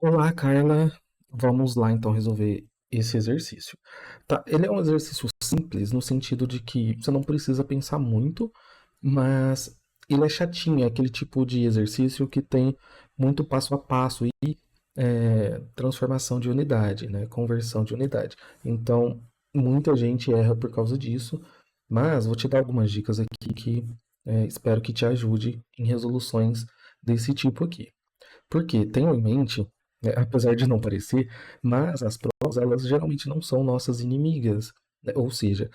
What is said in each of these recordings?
Olá, Carla. Vamos lá então resolver esse exercício. Tá, ele é um exercício simples no sentido de que você não precisa pensar muito, mas ele é chatinho, é aquele tipo de exercício que tem muito passo a passo e transformação de unidade, né? Conversão de unidade. Então, muita gente erra por causa disso, mas vou te dar algumas dicas aqui que espero que te ajude em resoluções desse tipo aqui. Porque tenho em mente, apesar de não parecer, mas as provas elas geralmente não são nossas inimigas, né? Ou seja,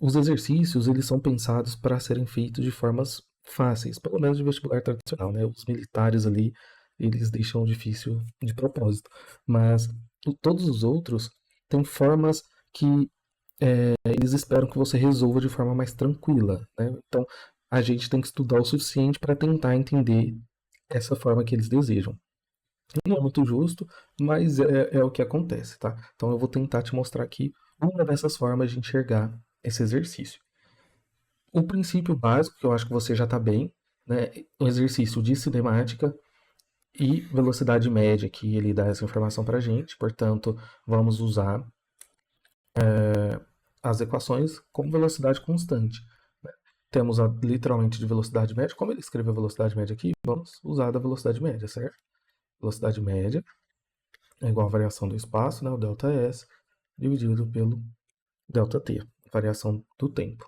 os exercícios eles são pensados para serem feitos de formas fáceis, pelo menos de vestibular tradicional, né? Os militares ali eles deixam difícil de propósito, mas todos os outros têm formas que eles esperam que você resolva de forma mais tranquila, né? Então a gente tem que estudar o suficiente para tentar entender essa forma que eles desejam. Não é muito justo, mas é o que acontece, tá? Então eu vou tentar te mostrar aqui uma dessas formas de enxergar esse exercício. O princípio básico, que eu acho que você já está bem, né? O exercício de cinemática e velocidade média, que ele dá essa informação para a gente. Portanto, vamos usar as equações com velocidade constante. Temos literalmente de velocidade média. Como ele escreveu velocidade média aqui, vamos usar da velocidade média, certo? Velocidade média é igual à variação do espaço, né, o ΔS, dividido pelo ΔT, variação do tempo.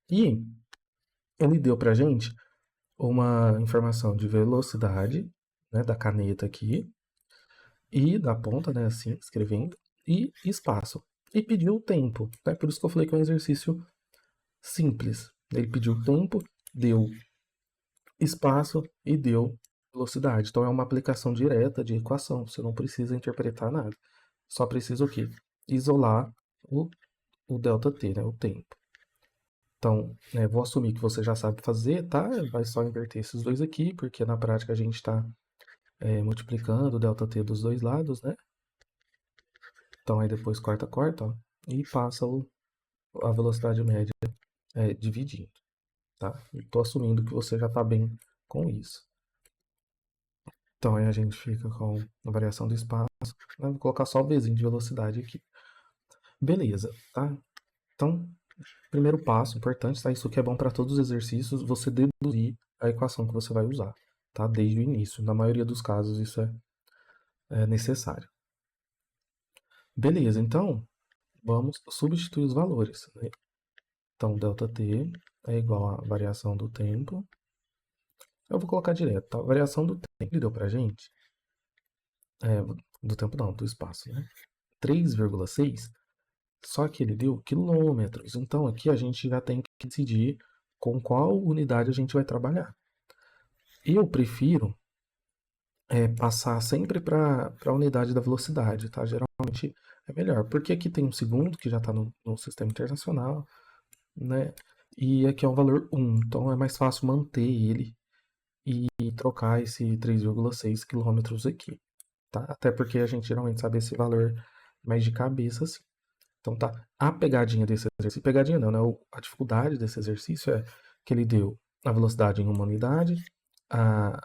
E ele deu para a gente uma informação de velocidade, né, da caneta aqui, e da ponta, né, assim, escrevendo, e espaço. E pediu o tempo. Né? Por isso que eu falei que é um exercício simples. Ele pediu o tempo, deu espaço e deu velocidade. Então é uma aplicação direta de equação. Você não precisa interpretar nada. Só precisa o quê? Isolar o, o ΔT, né, o tempo. Então, vou assumir que você já sabe fazer, tá? Vai só inverter esses dois aqui, porque na prática a gente está multiplicando o ΔT dos dois lados, né? Então aí depois corta, ó, e passa a velocidade média dividindo, tá? Estou assumindo que você já está bem com isso. Então aí a gente fica com a variação do espaço, né? Vou colocar só o Vzinho de velocidade aqui. Beleza, tá? Então, primeiro passo importante, tá? Isso que é bom para todos os exercícios, você deduzir a equação que você vai usar, tá? Desde o início. Na maioria dos casos isso é necessário. Beleza, então vamos substituir os valores, né? Então, ΔT é igual à variação do tempo. Eu vou colocar direto, tá? A variação do tempo ele deu pra gente, é, do tempo não, do espaço, né? 3,6, só que ele deu quilômetros. Então aqui a gente já tem que decidir com qual unidade a gente vai trabalhar. Eu prefiro passar sempre para a unidade da velocidade, tá? Geralmente é melhor, porque aqui tem um segundo que já está no sistema internacional, né? E aqui é um valor 1, então é mais fácil manter ele e trocar esse 3,6 quilômetros aqui, tá? Até porque a gente geralmente sabe esse valor mais de cabeça, assim. Então tá, a pegadinha desse exercício, pegadinha não, né? A dificuldade desse exercício é que ele deu a velocidade em uma unidade,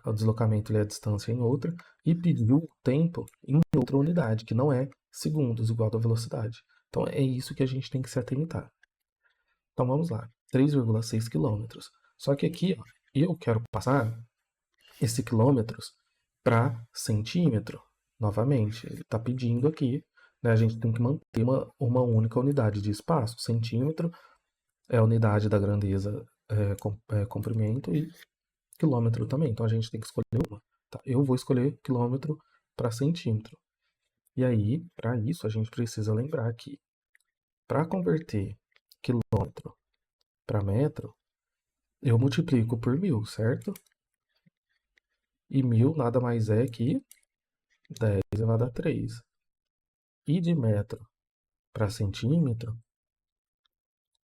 o deslocamento e a distância em outra, e pediu o tempo em outra unidade, que não é segundos igual da velocidade. Então é isso que a gente tem que se atentar. Então vamos lá, 3,6 quilômetros. Só que aqui, ó, eu quero passar esse quilômetros para centímetro. Novamente, ele está pedindo aqui, né, a gente tem que manter uma única unidade de espaço. Centímetro é a unidade da grandeza, comprimento, e quilômetro também. Então a gente tem que escolher uma. Tá? Eu vou escolher quilômetro para centímetro. E aí, para isso, a gente precisa lembrar que para converter quilômetro para metro, eu multiplico por 1000, certo? E 1000 nada mais é que 10 elevado a 3. E de metro para centímetro,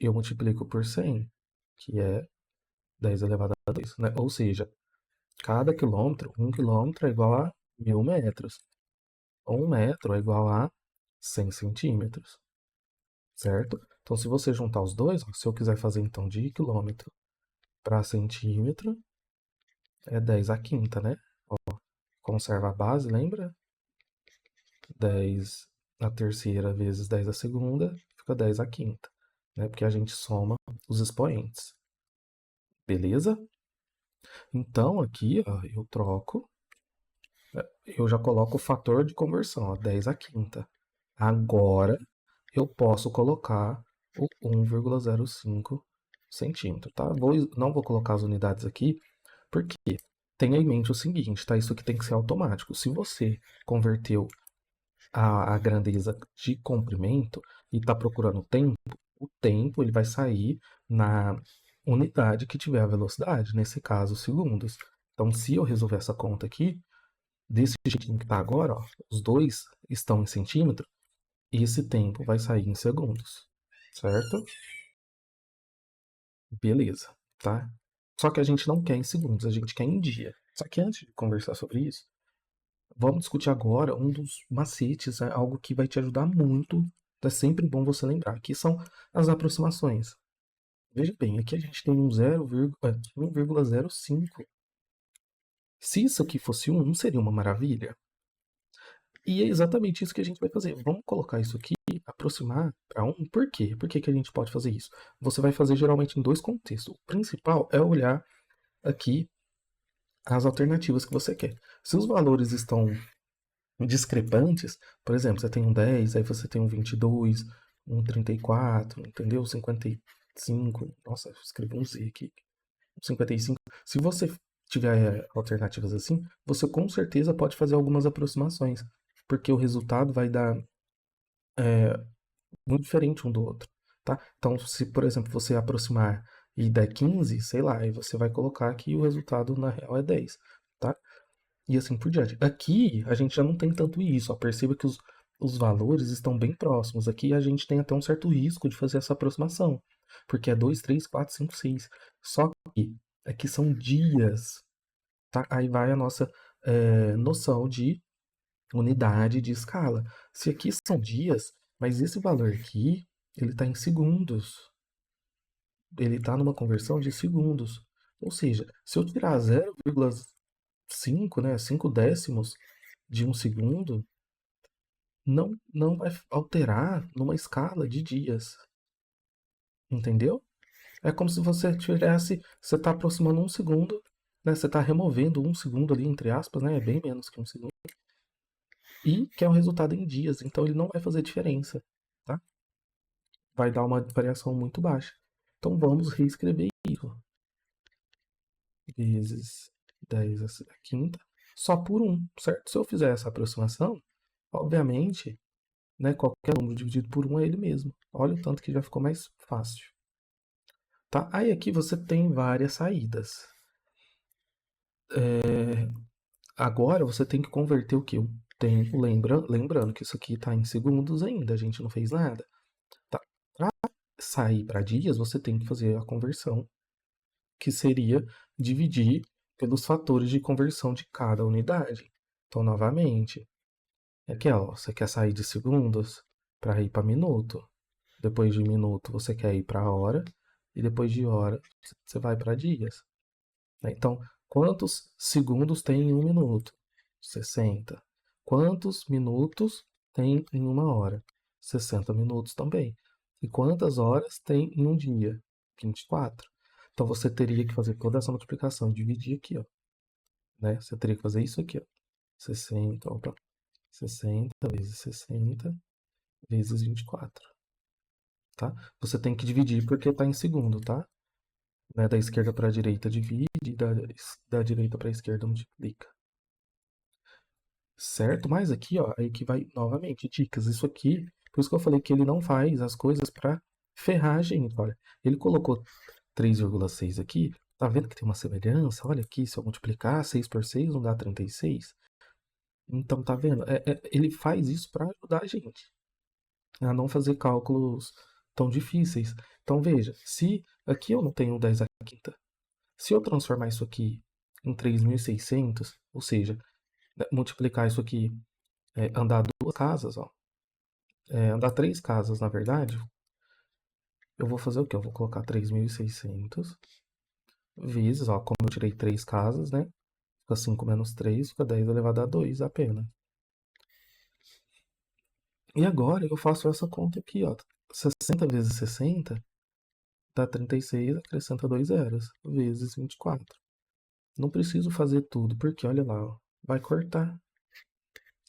eu multiplico por 100, que é 10 elevado a 2, né? Ou seja, cada quilômetro, 1 quilômetro é igual a 1000 metros. 1 metro é igual a 100 centímetros, certo? Então, se você juntar os dois, ó, se eu quiser fazer então de quilômetro para centímetro, é 10 a quinta, né? Ó, conserva a base, lembra? 10 a terceira vezes 10 a segunda, fica 10 a quinta, né? Porque a gente soma os expoentes. Beleza? Então, aqui, ó, eu troco, eu já coloco o fator de conversão, ó, 10 a quinta. Agora, eu posso colocar o 1,05 centímetro, tá? Não vou colocar as unidades aqui, porque tenha em mente o seguinte, tá? Isso aqui tem que ser automático. Se você converteu a grandeza de comprimento e está procurando o tempo ele vai sair na unidade que tiver a velocidade, nesse caso, segundos. Então, se eu resolver essa conta aqui, desse jeitinho que está agora, ó, os dois estão em centímetro, esse tempo vai sair em segundos, certo? Beleza, tá? Só que a gente não quer em segundos, a gente quer em dia. Só que antes de conversar sobre isso, vamos discutir agora um dos macetes, né? Algo que vai te ajudar muito. É sempre bom você lembrar, que são as aproximações. Veja bem, aqui a gente tem um 1,05. Se isso aqui fosse 1, não seria uma maravilha? E é exatamente isso que a gente vai fazer. Vamos colocar isso aqui, aproximar para 1. Por quê? Por que que a gente pode fazer isso? Você vai fazer geralmente em dois contextos. O principal é olhar aqui as alternativas que você quer. Se os valores estão discrepantes, por exemplo, você tem um 10, aí você tem um 22, um 34, entendeu? 55, nossa, eu escrevi um Z aqui, 55. Se você tiver alternativas assim, você com certeza pode fazer algumas aproximações, porque o resultado vai dar muito diferente um do outro, tá? Então, se, por exemplo, você aproximar e der 15, sei lá, aí você vai colocar que o resultado na real é 10, tá? E assim por diante. Aqui a gente já não tem tanto isso. Ó. Perceba que os valores estão bem próximos. Aqui a gente tem até um certo risco de fazer essa aproximação. Porque é 2, 3, 4, 5, 6. Só que aqui são dias. Tá? Aí vai a nossa noção de unidade de escala. Se aqui são dias, mas esse valor aqui, ele está em segundos. Ele está numa conversão de segundos. Ou seja, se eu tirar 0,5, né, 5 décimos de um segundo, não vai alterar numa escala de dias. Entendeu? É como se você tivesse. Você está aproximando um segundo, né? Você está removendo um segundo ali, entre aspas, né? É bem menos que um segundo. E que é o resultado em dias. Então ele não vai fazer diferença. Tá? Vai dar uma variação muito baixa. Então vamos reescrever isso. Vezes 10 a quinta. Só por 1, certo? Se eu fizer essa aproximação, obviamente, né, qualquer número dividido por 1 é ele mesmo. Olha o tanto que já ficou mais fácil. Tá? Aí aqui você tem várias saídas. Agora você tem que converter o que? O tempo, lembrando que isso aqui está em segundos ainda, a gente não fez nada. Tá? Para sair para dias, você tem que fazer a conversão, que seria dividir pelos fatores de conversão de cada unidade. Então, novamente, aqui, ó, você quer sair de segundos para ir para minuto. Depois de minuto, você quer ir para hora. E depois de hora, você vai para dias. Então, quantos segundos tem em um minuto? 60. Quantos minutos tem em uma hora? 60 minutos também. E quantas horas tem em um dia? 24. Então você teria que fazer toda essa multiplicação e dividir aqui, ó. Né? Você teria que fazer isso aqui, ó. 60, opa, 60 vezes 60 vezes 24. Tá? Você tem que dividir porque está em segundo, tá? Né? Da esquerda para a direita divide, da direita para a esquerda multiplica. Certo? Mas aqui, ó, aí que vai novamente dicas. Isso aqui, por isso que eu falei que ele não faz as coisas para ferrar a gente, olha. Ele colocou 3,6 aqui, tá vendo que tem uma semelhança? Olha aqui, se eu multiplicar 6 por 6 não dá 36. Então, tá vendo? Ele faz isso para ajudar a gente a não fazer cálculos tão difíceis. Então, veja, se aqui eu não tenho 10 à quinta, se eu transformar isso aqui em 3.600, ou seja, né, multiplicar isso aqui, andar duas casas, ó, andar três casas, na verdade, eu vou fazer o quê? Eu vou colocar 3.600 vezes, ó, como eu tirei três casas, né? Fica 5 menos 3, fica 10 elevado a 2 apenas. E agora eu faço essa conta aqui, ó. 60 vezes 60 dá 36, acrescenta 2 zeros, vezes 24. Não preciso fazer tudo, porque olha lá, ó, vai cortar.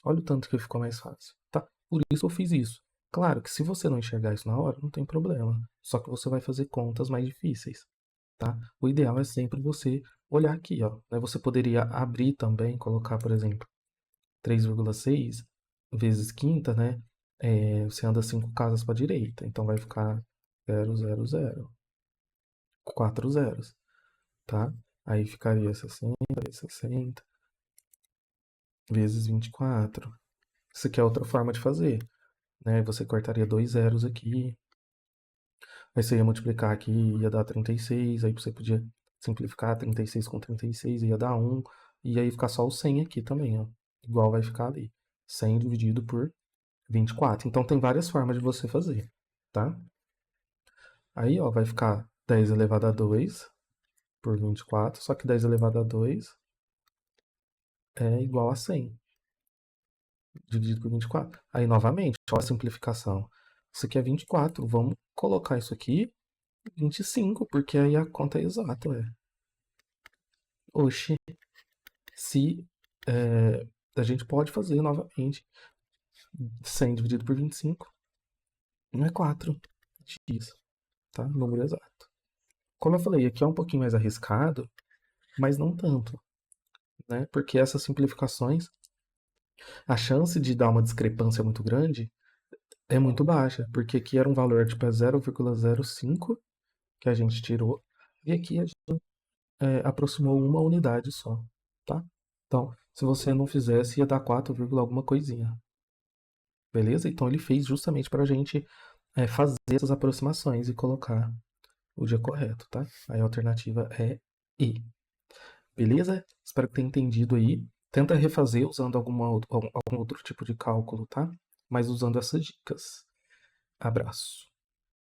Olha o tanto que ficou mais fácil, tá? Por isso eu fiz isso. Claro que se você não enxergar isso na hora, não tem problema. Só que você vai fazer contas mais difíceis, tá? O ideal é sempre você olhar aqui, ó. Né? Você poderia abrir também, colocar, por exemplo, 3,6 vezes quinta, né? Você anda 5 casas para a direita, então vai ficar 0, 0, 0. 4 zeros, tá? Aí ficaria 60 vezes 60 vezes 24. Isso aqui é outra forma de fazer, né? Você cortaria 2 zeros aqui, aí você ia multiplicar aqui, ia dar 36, aí você podia simplificar 36 com 36, ia dar 1, e aí ficar só o 100 aqui também, ó. Igual vai ficar ali. 100 dividido por 24. Então tem várias formas de você fazer, tá? Aí, ó, vai ficar 10 elevado a 2 por 24, só que 10 elevado a 2 é igual a 100, dividido por 24. Aí, novamente, olha a simplificação. Isso aqui é 24, vamos colocar isso aqui 25, porque aí a conta é exata, ué. Oxi, se a gente pode fazer novamente 100 dividido por 25, não é 4 x, tá? Número exato. Como eu falei, aqui é um pouquinho mais arriscado, mas não tanto, né? Porque essas simplificações, a chance de dar uma discrepância muito grande é muito baixa, porque aqui era um valor tipo é 0,05 que a gente tirou, e aqui a gente aproximou uma unidade só, tá? Então, se você não fizesse, ia dar 4, alguma coisinha. Beleza? Então ele fez justamente para a gente fazer essas aproximações e colocar o dia correto, tá? Aí a alternativa é E. Beleza? Espero que tenha entendido aí. Tenta refazer usando algum outro tipo de cálculo, tá? Mas usando essas dicas. Abraço.